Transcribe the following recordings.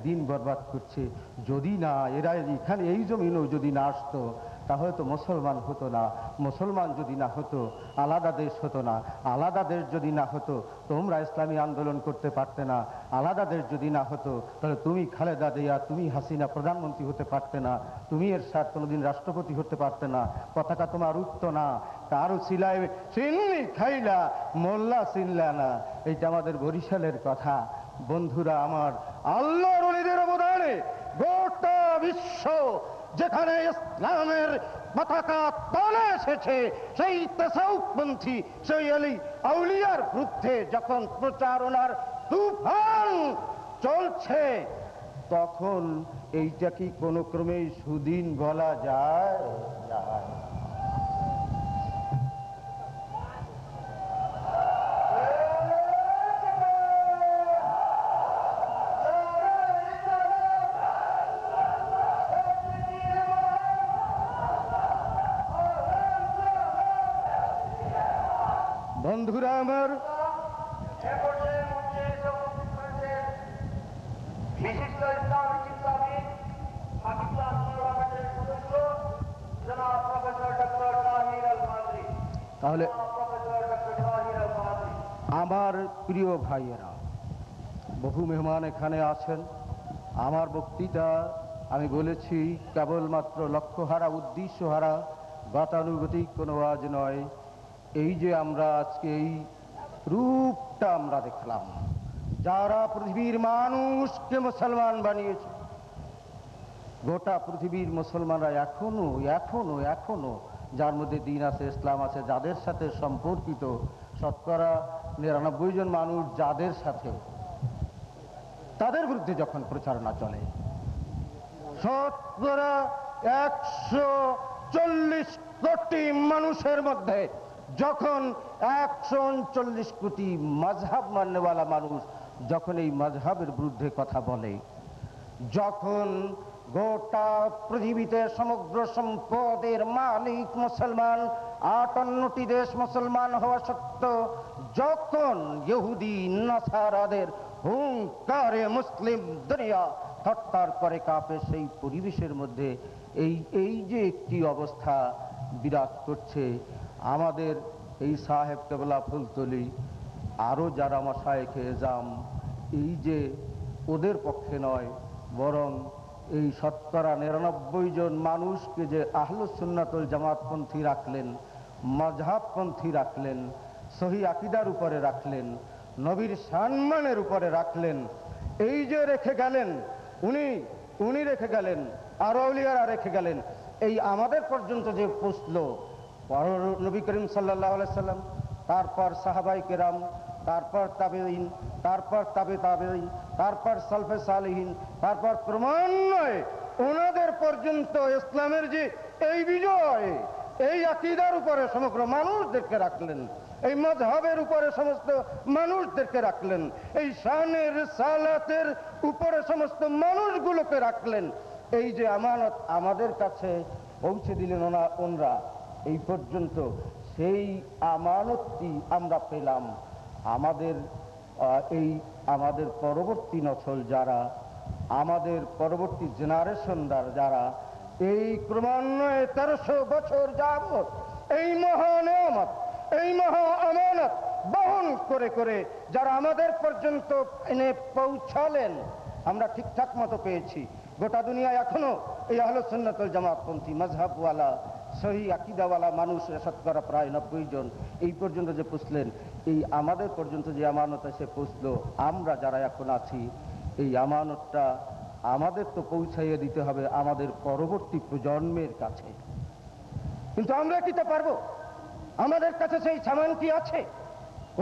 দিন বরবাদ করছে। যদি না এরা এখানে এই জমিনেও যদি না আসতো তাহলে তো মুসলমান হতো না। মুসলমান যদি না হতো আলাদা দেশ হতো না। আলাদা দেশ যদি না হতো তোমরা ইসলামী আন্দোলন করতে পারতে না। আলাদা দেশ যদি না হতো তাহলে তুমি খালেদা জিয়া, তুমি হাসিনা প্রধানমন্ত্রী হতে পারতে না। তুমি এরশাদ কোনোদিন রাষ্ট্রপতি হতে পারতে না। পতাকা তোমার উঠতো না। কারো সিলাই চিনলি খাইলা, মোল্লা চিনলা না। এইটা আমাদের বরিশালের কথা। বন্ধুরা আমার, আল্লাহর ওলিদের অবদানে গোটা বিশ্ব যেখানে ইসলামের পতাকা তলে এসেছে, সেই তাসাউফপন্থী সেই আউলিয়ার বিরুদ্ধে যখন প্রচারণার তুফান চলছে, তখন এইটা কি কোনো ক্রমে সুদিন বলা যায়? বন্ধুরা আমার, বিশিষ্ট ইসলামী চিন্তাবিদ পাকিস্তান পার্লামেন্টের সদস্য জনাব প্রফেসর ডক্টর তাহির আল মাদরি। তাহলে প্রফেসর ডক্টর তাহির আল মাদরি, আমার প্রিয় ভাইয়েরা, বহু মেহমান এখানে আছেন। আমার বক্তৃতা আমি বলেছি কেবলমাত্র লক্ষ্যহারা উদ্দেশ্যহারা গতানুগতিক কোনো আজ নয়। এই যে আমরা আজকে এই রূপটা আমরা দেখলাম, যারা পৃথিবীর মানুষকে মুসলমান বানিয়েছে, গোটা পৃথিবীর মুসলমানরা এখনো এখনো এখনো যার মধ্যে দিন আছে, ইসলাম আছে, যাদের সাথে সম্পর্কিত শতকরা ৯৯ জন মানুষ যাদের সাথে, তাদের বিরুদ্ধে যখন প্রচারণা চলে, শতকরা ১৪০ কোটি মানুষের মধ্যে যখন ১৩৯ কোটি মাযহাব মাননেওয়ালা মানুষ যখন এই মাযহাবের বিরুদ্ধে কথা বলে, যখন গোটা পৃথিবীতে সমগ্র সম্পদের মালিক মুসলমান, ৫৮টি দেশ মুসলমান হওয়া সত্ত্বেও যখন ইহুদি নাসারাদের হুঙ্কারে মুসলিম দুনিয়া থরথর করে কাঁপে, সেই পরিবেশের মধ্যে এই যে একটি অবস্থা বিরাজ করছে, আমাদের এই সাহেব কেবলা ফুলতলি আরও যারা মাশায়েখে এজাম, এই যে ওদের পক্ষে নয়, বরং এই শতকরা ৯৯ জন মানুষকে যে আহলুস সুন্নাতুল জামাতপন্থী রাখলেন, মাযহাবপন্থী রাখলেন, সহি আকীদার উপরে রাখলেন, নবীর সম্মানের উপরে রাখলেন, এই যে রেখে গেলেন, উনি রেখে গেলেন, আর আউলিয়ারা রেখে গেলেন, এই আমাদের পর্যন্ত যে পৌঁছলো, নবী করিম সাল্লাল্লাহু আলাইহি সাল্লাম, তারপর সাহাবায়ে কেরাম, তারপর তাবেঈন, তারপর তাবে তাবেঈন, তারপর সালফে সালেহিন, তারপর ক্রমান্বয়ে ওনাদের পর্যন্ত ইসলামের যে এই বিজয়, এই আকীদার উপরে সমগ্র মানুষদেরকে রাখলেন, এই মাযহাবের উপরে সমস্ত মানুষদেরকে রাখলেন, এই শানে রিসালাতের উপরে সমস্ত মানুষগুলোকে রাখলেন। এই যে আমানত আমাদের কাছে পৌঁছে দিলেন ওনরা, এই পর্যন্ত সেই আমানতটি আমরা পেলাম। আমাদের পরবর্তী নসল যারা, আমাদের পরবর্তী জেনারেশন যারা এই ক্রমান্বয়ে ১৩০০ বছর যাবত এই মহানেয়ামত, এই মহা আমানত বহন করে করে যারা আমাদের পর্যন্ত এনে পৌঁছালেন, আমরা ঠিকঠাক মতো পেয়েছি। গোটা দুনিয়ায় এখনো এই আহলুস সুন্নাতুল জামাতপন্থী মাযহাবওয়ালা সহি আকীদাওয়ালা মানুষ শতকরা প্রায় ৯০ জন এই পর্যন্ত যে পৌঁছলেন, এই আমাদের পর্যন্ত যে আমানত এসে পৌঁছলো, আমরা যারা এখন আছি, এই আমানতটা আমাদের তো পৌঁছাইয়ে দিতে হবে আমাদের পরবর্তী প্রজন্মের কাছে। কিন্তু আমরা কি তা পারবো? আমাদের কাছে সেই সামান কি আছে?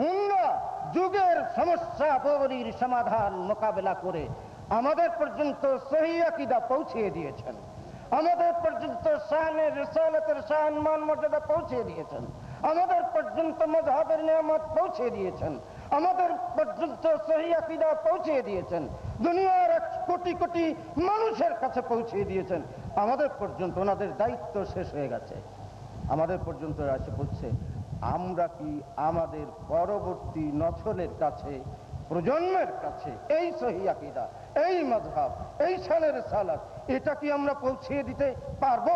আমরা যুগের সমস্যা পরির সমাধান মোকাবেলা করে আমাদের পর্যন্ত সহি আকীদা পৌঁছিয়ে দিয়েছেন, আমাদের পর্যন্ত শানে রিসালাতের শান মান মর্যাদা পৌঁছিয়ে দিয়েছেন, আমাদের পর্যন্ত মাযহাবের নিয়ামত পৌঁছিয়ে দিয়েছেন, আমাদের পর্যন্ত সহি আকীদা পৌঁছিয়ে দিয়েছেন, দুনিয়ার ১ কোটি কোটি মানুষের কাছে পৌঁছিয়ে দিয়েছেন। আমাদের পর্যন্ত ওনাদের দায়িত্ব শেষ হয়ে গেছে, আমাদের পর্যন্ত এসে পড়ছে। আমরা কি আমাদের পরবর্তী নসলের কাছে, প্রজন্মের কাছে এই সহি আকীদা, এই মাযহাব, এই শানের সালাত, এটা কি আমরা পৌঁছিয়ে দিতে পারবো?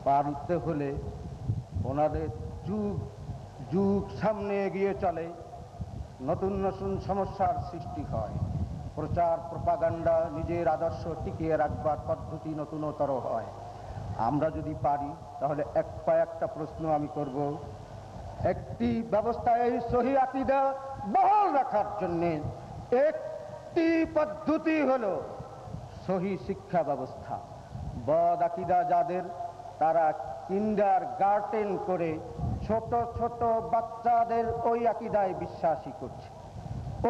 পারতে হলে ওনাদের যুগ যুগ সামনে এগিয়ে চলে, নতুন নতুন সমস্যার সৃষ্টি হয়, প্রচার প্রপাগান্ডা, নিজের আদর্শ টিকিয়ে রাখবার পদ্ধতি নতুনতর হয়। আমরা যদি পারি তাহলে একটা প্রশ্ন আমি করব, একটি ব্যবস্থায় এই সহি আকীদা বহাল রাখার জন্য একটি পদ্ধতি হলো সহি শিক্ষা ব্যবস্থা। বদ আকীদা যাদের, তারা কিন্ডার গার্টেন করে ছোট ছোট বাচ্চাদের ওই আকীদায় বিশ্বাসী করছে,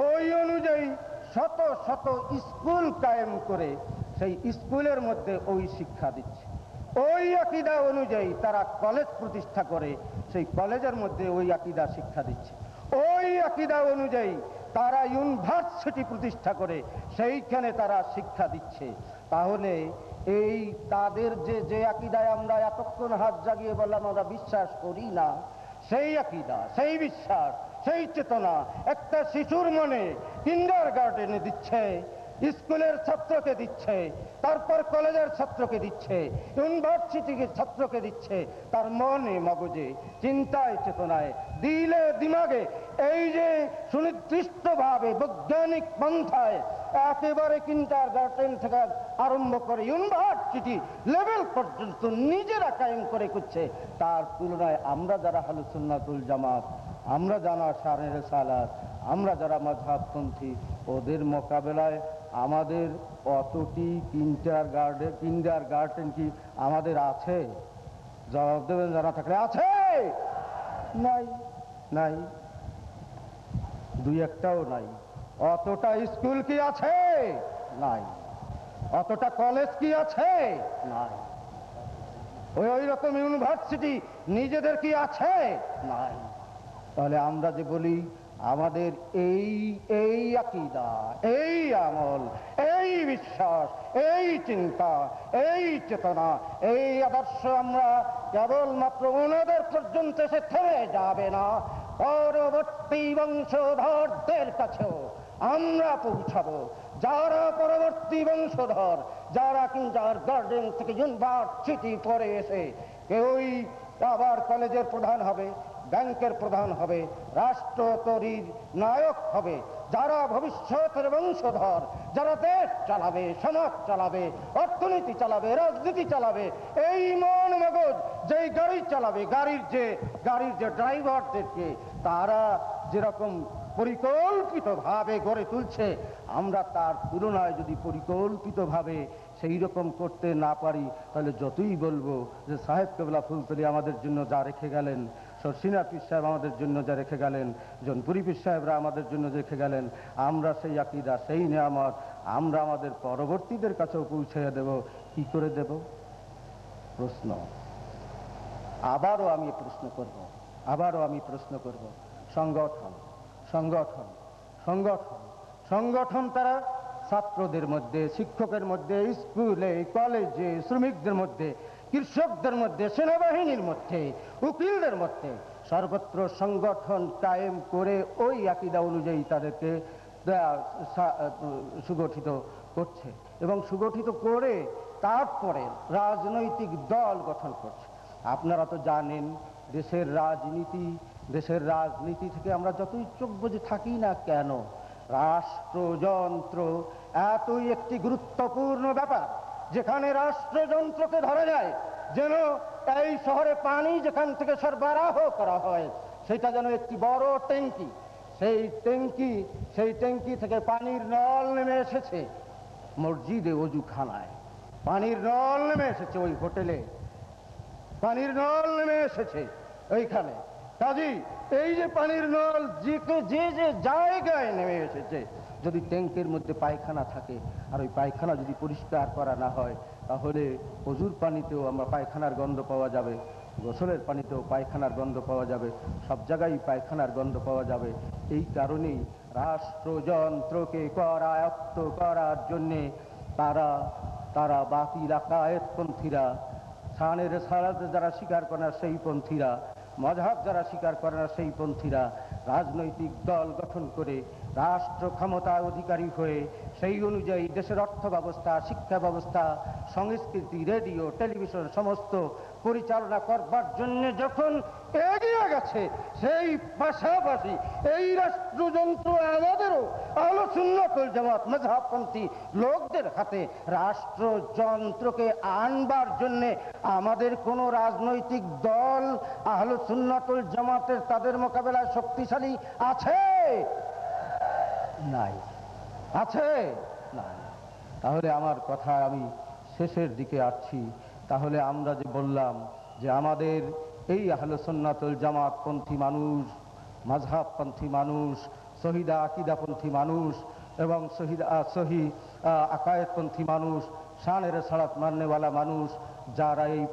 ওই অনুযায়ী শত শত স্কুল কায়েম করে সেই স্কুলের মধ্যে ওই শিক্ষা দিচ্ছে, ওই আকীদা অনুযায়ী তারা কলেজ প্রতিষ্ঠা করে সেই কলেজের মধ্যে ওই আকীদা শিক্ষা দিচ্ছে, ওই আকীদা অনুযায়ী তারা ইউনিভার্সিটি প্রতিষ্ঠা করে সেইখানে তারা শিক্ষা দিচ্ছে। তাহলে এই তাদের যে আকীদায় আমরা এতক্ষণ হাত জাগিয়ে বললাম আমরা বিশ্বাস করি না, সেই আকীদা, সেই বিশ্বাস, সেই চেতনা একটা শিশুর মনে কিন্ডার গার্ডেনে দিচ্ছে, স্কুলের ছাত্রকে দিচ্ছে, তারপর কলেজের ছাত্রকে দিচ্ছে, ইউনিভার্সিটির ছাত্রকে দিচ্ছে, তার মনে মগজে চিন্তায় চেতনায় দিলে দিমাগে এই যে সুনির্দিষ্টভাবে বৈজ্ঞানিক পন্থায় একেবারে কিন্ডার গার্ডেন থেকে আরম্ভ করে ইউনিভার্সিটি লেভেল পর্যন্ত নিজেরা কায়েম করে করছে। তার তুলনায় আমরা যারা আহলে সুন্নাতুল জামাত, আমরা যারা শানের সালাত, আমরা যারা মাযহাবপন্থী, ওদের মোকাবেলায় আমাদের অতটি কিন্ডার গার্ডেন কি আমাদের আছে? জবাব দেবেন জানা থাকলে। আছে? নাই, নাই, দুই একটাও নাই। অতটা স্কুল কি আছে? নাই। অতটা কলেজ কি আছে? নাই। ওই রকম ইউনিভার্সিটি নিজেদের কি আছে? নাই। তাহলে আমরা যে বলি আমাদের এই আকীদা, এই আমল, এই বিশ্বাস, এই চিন্তা, এই চেতনা, এই আদর্শ আমরা কেবলমাত্র ওনাদের পর্যন্ত এসে থেমে যাবে না, পরবর্তী বংশধরদের কাছেও আমরা পৌঁছাবো। যারা পরবর্তী বংশধর, যারা কিন্ডার গার্ডেন থেকে ইউনিভার্সিটি পড়ে এসে কেউই আবার কলেজের প্রধান হবে, ব্যাংকের প্রধান হবে, রাষ্ট্র তৈরির নায়ক হবে, যারা ভবিষ্যতের বংশধর, যারা দেশ চালাবে, সমাজ চালাবে, অর্থনীতি চালাবে, রাজনীতি চালাবে, এই মন মগজ যেই গাড়ি চালাবে, গাড়ির যে ড্রাইভারদেরকে তারা যেরকম পরিকল্পিতভাবে গড়ে তুলছে, আমরা তার তুলনায় যদি পরিকল্পিতভাবে সেই রকম করতে না পারি, তাহলে যতই বলবো যে সাহেব কেবলা ফুলতলি আমাদের জন্য যা রেখে গেলেন, শর্ষিনা পীর সাহেব আমাদের জন্য যা রেখে গেলেন, জনপুরি পীর সাহেবরা আমাদের জন্য রেখে গেলেন, আমরা সেই আকীদা, সেই নিয়ামত আমরা আমাদের পরবর্তীদের কাছেও পৌঁছে দেব। কি করে দেব? প্রশ্ন। আবারও আমি প্রশ্ন করব, সংগঠন তারা ছাত্রদের মধ্যে, শিক্ষকের মধ্যে, স্কুলে, কলেজে, শ্রমিকদের মধ্যে, কৃষকদের মধ্যে, সেনাবাহিনীর মধ্যে, উকিলদের মধ্যে সর্বত্র সংগঠন কায়েম করে ওই আকীদা অনুযায়ী তাদেরকে সুগঠিত করছে এবং সুগঠিত করে তারপরে রাজনৈতিক দল গঠন করছে। আপনারা তো জানেন দেশের রাজনীতি থেকে আমরা যতই চোখ বুজে থাকি না কেন, রাষ্ট্রযন্ত্র এতই একটি গুরুত্বপূর্ণ ব্যাপার যেখানে রাষ্ট্রযন্ত্রকে ধরা যায় যেন এই শহরে পানি যেখান থেকে সরবরাহ করা হয় সেটা যেন একটি বড় ট্যাঙ্কি, সেই ট্যাঙ্কি থেকে পানির নল নেমে এসেছে মসজিদে অজুখানায়, পানির নল নেমে এসেছে ওই হোটেলে, পানির নল নেমে এসেছে ওইখানে। কাজী এই যে পানির নল যে জায়গায় নেমে এসেছে, যদি ট্যাঙ্কের মধ্যে পায়খানা থাকে আর ওই পায়খানা যদি পরিষ্কার করা না হয়, তাহলে অজুর পানিতেও আমরা পায়খানার গন্ধ পাওয়া যাবে, গোসলের পানিতেও পায়খানার গন্ধ পাওয়া যাবে, সব জায়গায় পায়খানার গন্ধ পাওয়া যাবে। এই কারণেই রাষ্ট্রযন্ত্রকে করায়ত্ত করার জন্যে তারা বাতিল আকায়েতপন্থীরা, শানের সালাত যারা স্বীকার করে না সেই পন্থীরা, মাযহাব যারা স্বীকার করে না সেই পন্থীরা রাজনৈতিক দল গঠন করে রাষ্ট্র ক্ষমতায় অধিকারী হয়ে সেই অনুযায়ী দেশের অর্থ ব্যবস্থা, শিক্ষা ব্যবস্থা, সংস্কৃতি, রেডিও, টেলিভিশন সমস্ত পরিচালনা করবার জন্য যখন এগিয়ে গেছে, সেই পাশাপাশি এই রাষ্ট্রযন্ত্র আমাদেরও আহলে সুন্নাত ওয়াল জামাত মাযহাবপন্থী লোকদের হাতে রাষ্ট্রযন্ত্রকে আনবার জন্য আমাদের কোন রাজনৈতিক দল আহলে সুন্নাত ওয়াল জামাতের তাদের মোকাবেলায় শক্তিশালী আছে? নাই। আছে? নাই। তাহলে আমার কথা আমি শেষের দিকে আসছি। তাহলে আমরা যে বললাম যে আমাদের এই আহলে সুন্নাত ওয়াল জামাতপন্থী মানুষ, মাযহাবপন্থী মানুষ, শহীদা আকীদাপন্থী মানুষ এবং সহি আকায়েদপন্থী মানুষ, শানের সালাত মাননেওয়ালা মানুষ, যারা এই